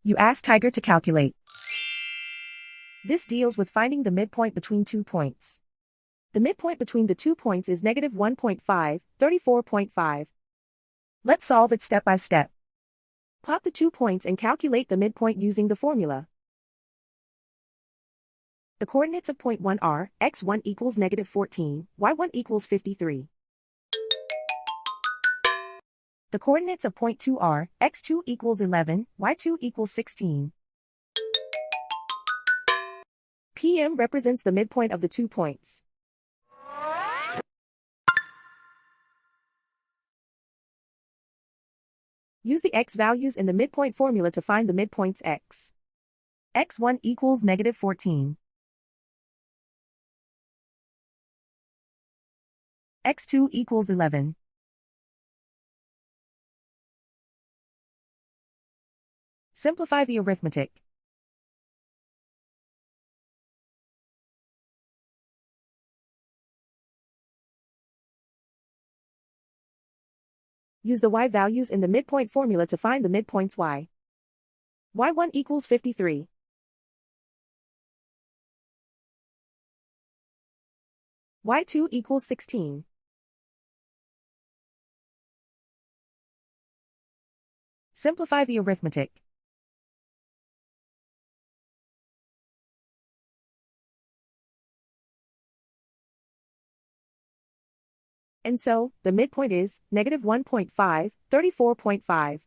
You ask Tiger to calculate. This deals with finding the midpoint between 2 points. The midpoint between the 2 points is negative 1.5, 34.5. Let's solve it step by step. Plot the 2 points and calculate the midpoint using the formula. The coordinates of point 1 are, x1 equals negative 14, y1 equals 53. The coordinates of point 2 are, x2 equals 11, y2 equals 16. PM represents the midpoint of the 2 points. Use the x values in the midpoint formula to find the midpoints x. x1 equals negative 14. x2 equals 11. Simplify the arithmetic. Use the y values in the midpoint formula to find the midpoints y. y1 equals 53. y2 equals 16. Simplify the arithmetic. And so, the midpoint is negative 1.5, 34.5.